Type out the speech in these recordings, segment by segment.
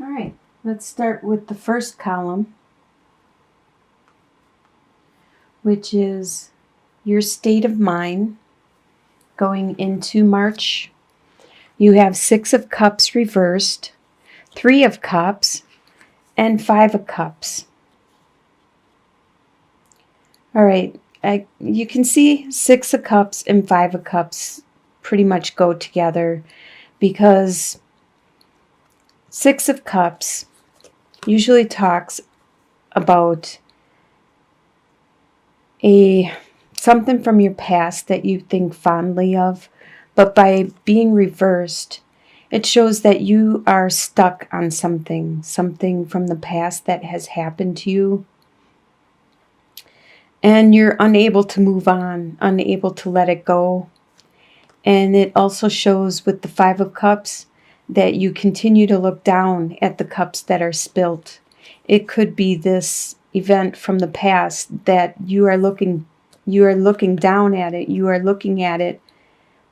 All right, let's start with the first column, which is your state of mind going into March. You have 6 of Cups reversed, 3 of Cups, and 5 of Cups. All right, you can see 6 of Cups and 5 of Cups pretty much go together, because 6 of Cups usually talks about something from your past that you think fondly of, but by being reversed, it shows that you are stuck on something from the past that has happened to you, and you're unable to move on, unable to let it go. And it also shows with the 5 of Cups that you continue to look down at the cups that are spilt. It could be this event from the past that you are looking down at it. You are looking at it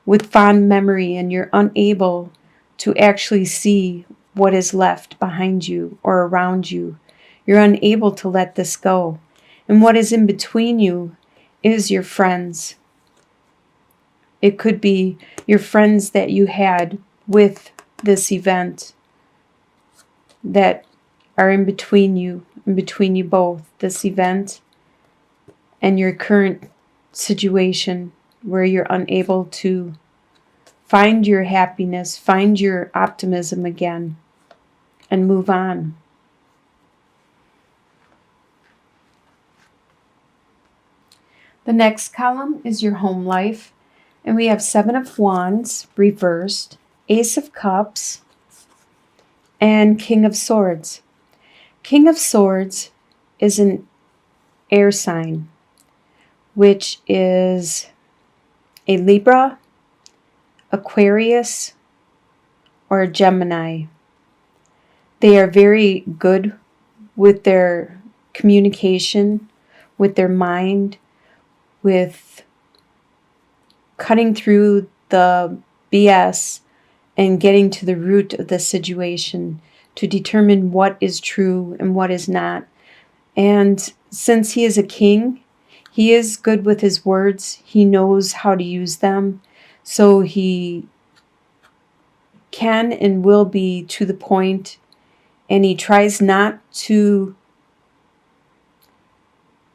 with fond memory, and you're unable to actually see what is left behind you or around you. You're unable to let this go. And what is in between you is your friends. It could be your friends that you had with this event that are in between you both, this event and your current situation where you're unable to find your happiness, find your optimism again, and move on. The next column is your home life, and we have 7 of Wands reversed, Ace of Cups, and King of Swords. King of Swords is an air sign, which is a Libra, Aquarius, or a Gemini. They are very good with their communication, with their mind, with cutting through the BS and getting to the root of the situation to determine what is true and what is not. And since he is a king, he is good with his words. He knows how to use them. So he can and will be to the point, and he tries not to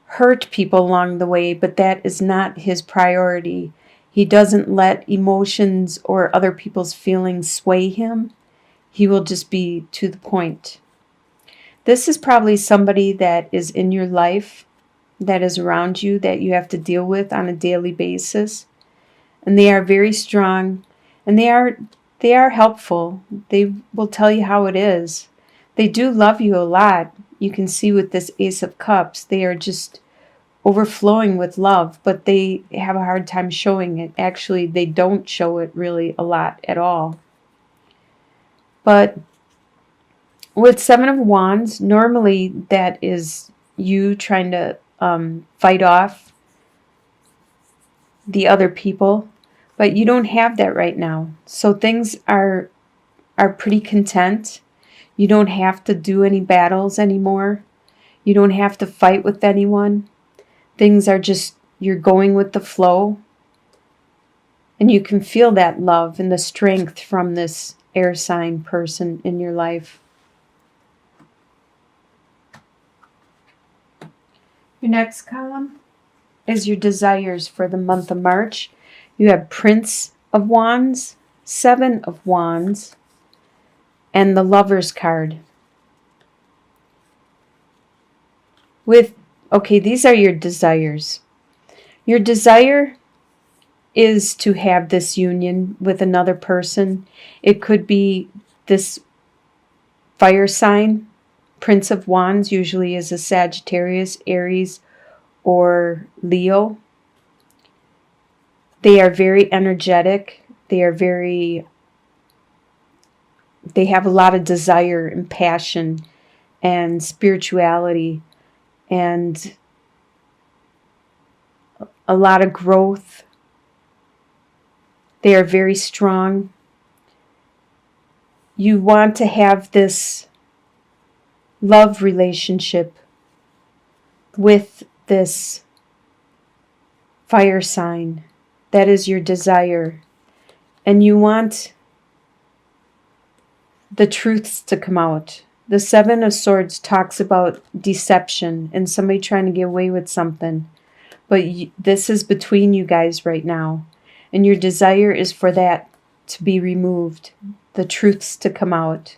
hurt people along the way, but that is not his priority. He doesn't let emotions or other people's feelings sway him. He will just be to the point. This is probably somebody that is in your life, that is around you, that you have to deal with on a daily basis. And they are very strong, and they are helpful. They will tell you how it is. They do love you a lot. You can see with this Ace of Cups, they are just overflowing with love, but they have a hard time showing it. Actually, they don't show it really a lot at all. But with 7 of Wands, normally that is you trying to fight off the other people, but you don't have that right now. So things are pretty content. You don't have to do any battles anymore. You don't have to fight with anyone. Things are just, you're going with the flow. And you can feel that love and the strength from this air sign person in your life. Your next column is your desires for the month of March. You have Prince of Wands, 7 of Wands, and the Lover's card. These are your desires. Your desire is to have this union with another person. It could be this fire sign. Prince of Wands usually is a Sagittarius, Aries, or Leo. They are very energetic. They have a lot of desire and passion and spirituality and a lot of growth. They are very strong. You want to have this love relationship with this fire sign. That is your desire. And you want the truths to come out. The Seven of Swords talks about deception and somebody trying to get away with something. But this is between you guys right now. And your desire is for that to be removed. The truths to come out.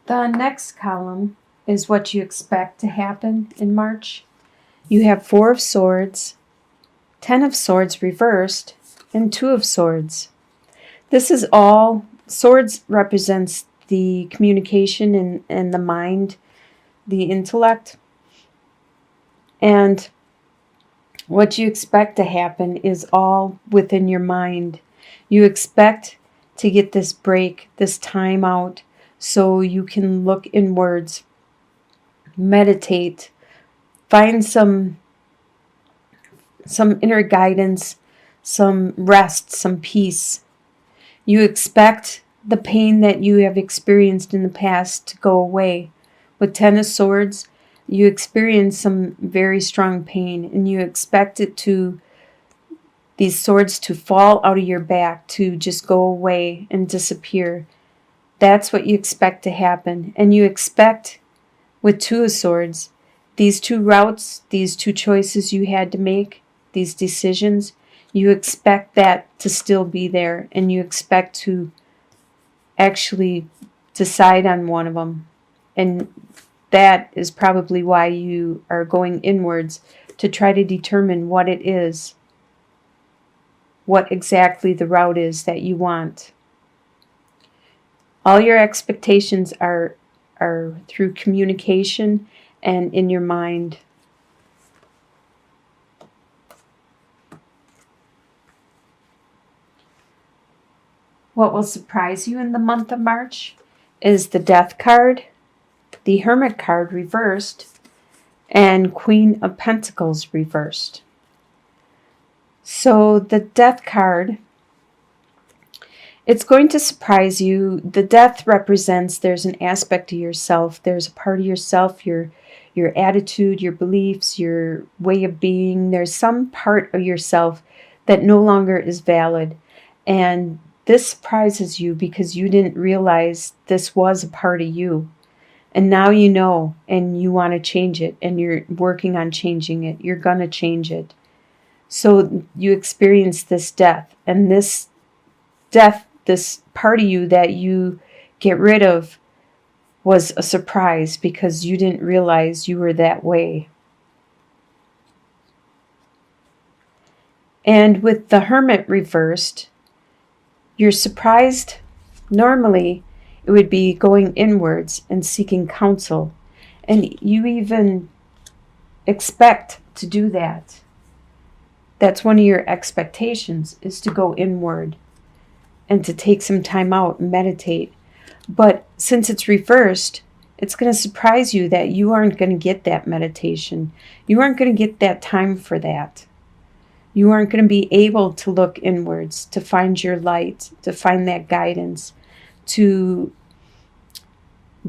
The next column is what you expect to happen in March. You have Four of Swords, Ten of Swords reversed, and Two of Swords. This is all, swords represents the communication and the mind, the intellect. And what you expect to happen is all within your mind. You expect to get this break, this time out, so you can look inwards, meditate, find some inner guidance, some rest, some peace. You expect the pain that you have experienced in the past to go away. With Ten of Swords, you experience some very strong pain, and you expect it to, these swords to fall out of your back, to just go away and disappear. That's what you expect to happen. And you expect, with Two of Swords, these two routes, these two choices you had to make, these decisions, you expect that to still be there, and you expect to actually decide on one of them. And that is probably why you are going inwards, to try to determine what it is, what exactly the route is that you want. All your expectations are through communication and in your mind. What will surprise you in the month of March is the Death card, the Hermit card reversed, and Queen of Pentacles reversed. So the Death card, it's going to surprise you. The Death represents there's an aspect of yourself. There's a part of yourself, your attitude, your beliefs, your way of being. There's some part of yourself that no longer is valid. And this surprises you because you didn't realize this was a part of you. And now you know, and you want to change it, and you're working on changing it. You're going to change it. So you experience this death, and this death, this part of you that you get rid of, was a surprise because you didn't realize you were that way. And with the Hermit reversed, you're surprised. Normally, it would be going inwards and seeking counsel. And you even expect to do that. That's one of your expectations, is to go inward and to take some time out and meditate. But since it's reversed, it's going to surprise you that you aren't going to get that meditation. You aren't going to get that time for that. You aren't going to be able to look inwards, to find your light, to find that guidance, to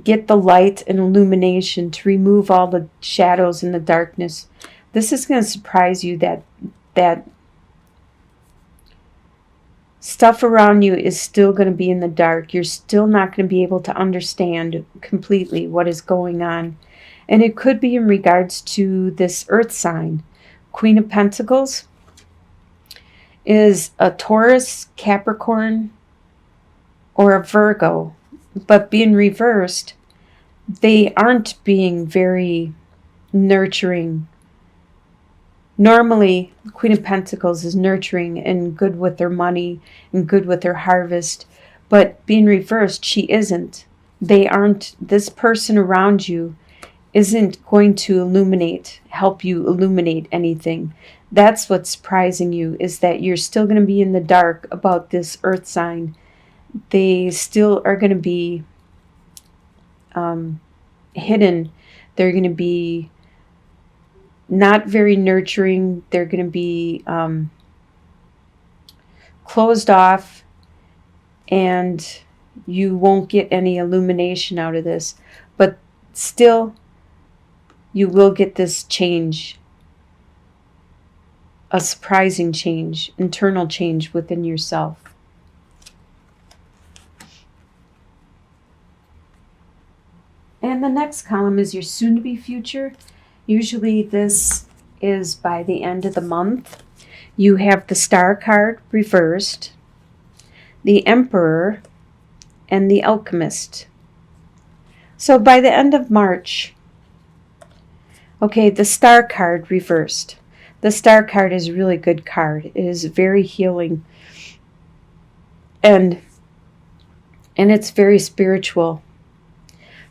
get the light and illumination, to remove all the shadows and the darkness. This is going to surprise you that stuff around you is still going to be in the dark. You're still not going to be able to understand completely what is going on. And it could be in regards to this earth sign. Queen of Pentacles is a Taurus, Capricorn, or a Virgo. But being reversed, they aren't being very nurturing. Normally, Queen of Pentacles is nurturing and good with their money and good with their harvest. But being reversed, she isn't. They aren't. This person around you isn't going to help you illuminate anything. That's what's surprising you, is that you're still going to be in the dark about this earth sign. They still are going to be hidden. They're going to be not very nurturing. They're going to be closed off, and you won't get any illumination out of this. But still, you will get this change, a surprising change, internal change within yourself. And the next column is your soon-to-be future. Usually this is by the end of the month. You have the Star card reversed, the Emperor, and the Alchemist. So by the end of March, okay, the Star card reversed. The Star card is a really good card. It is very healing. And it's very spiritual.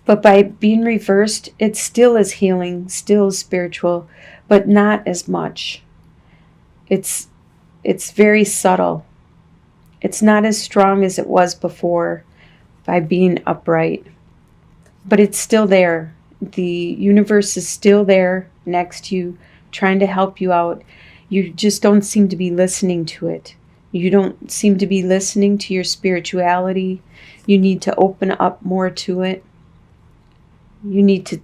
But by being reversed, it still is healing, still is spiritual, but not as much. It's very subtle. It's not as strong as it was before by being upright. But it's still there. The universe is still there next to you, trying to help you out. You just don't seem to be listening to it. You don't seem to be listening to your spirituality. You need to open up more to it. You need to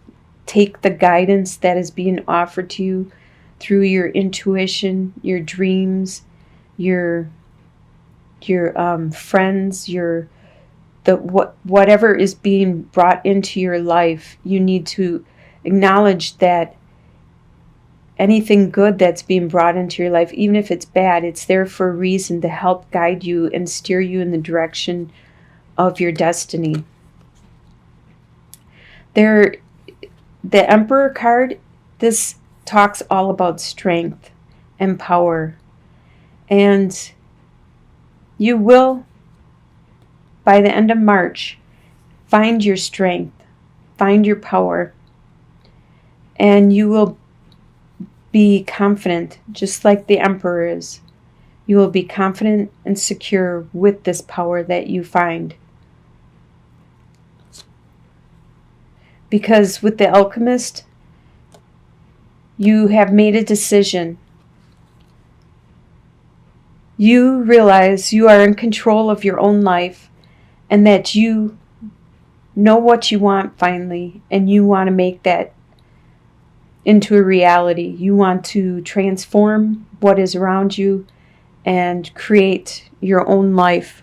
take the guidance that is being offered to you through your intuition, your dreams, your friends, whatever is being brought into your life. You need to acknowledge that anything good that's being brought into your life, even if it's bad, it's there for a reason to help guide you and steer you in the direction of your destiny. The Emperor card, this talks all about strength and power. And you will, by the end of March, find your strength, find your power, and you will be confident, just like the Emperor is. You will be confident and secure with this power that you find. Because with the Alchemist, you have made a decision. You realize you are in control of your own life and that you know what you want finally, and you want to make that into a reality. You want to transform what is around you and create your own life.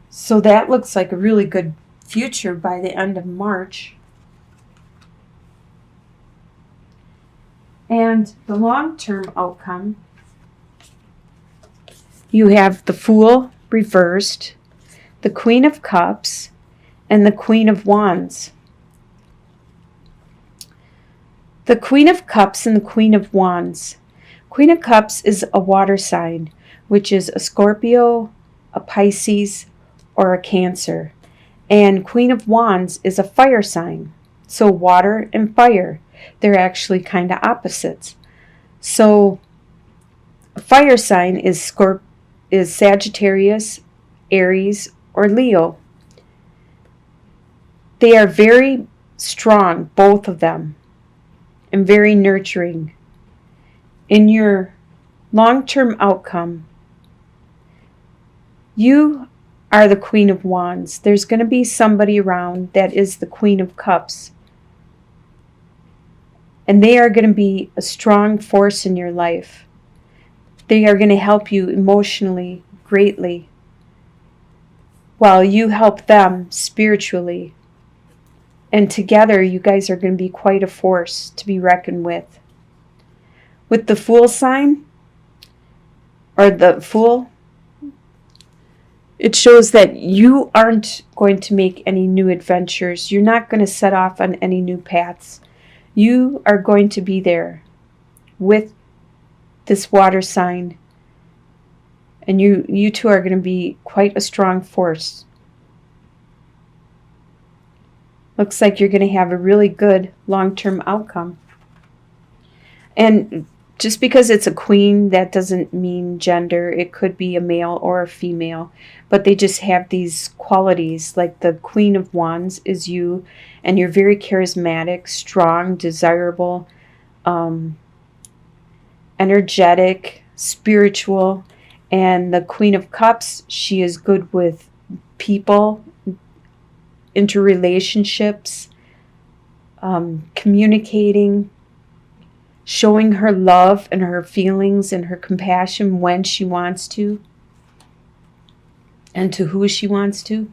So that looks like a really good future by the end of March. And the long-term outcome, you have the Fool reversed, the Queen of Cups, and the Queen of Wands. The Queen of Cups and the Queen of Wands. Queen of Cups is a water sign, which is a Scorpio, a Pisces, or a Cancer. And Queen of Wands is a fire sign. So water and fire, they're actually kind of opposites. So a fire sign is Sagittarius, Aries, or Leo. They are very strong, both of them, and very nurturing. In your long-term outcome, you are the Queen of Wands. There's going to be somebody around that is the Queen of Cups. And they are going to be a strong force in your life. They are going to help you emotionally greatly, while you help them spiritually. And together, you guys are going to be quite a force to be reckoned with. With the Fool sign, or the Fool, it shows that you aren't going to make any new adventures. You're not going to set off on any new paths. You are going to be there with this water sign. And you two are going to be quite a strong force. Looks like you're going to have a really good long-term outcome. And Just because it's a queen, that doesn't mean gender. It could be a male or a female, but they just have these qualities. Like the Queen of Wands is you, and you're very charismatic, strong, desirable, energetic, spiritual. And the Queen of Cups, she is good with people, interrelationships, communicating, showing her love and her feelings and her compassion when she wants to and to who she wants to.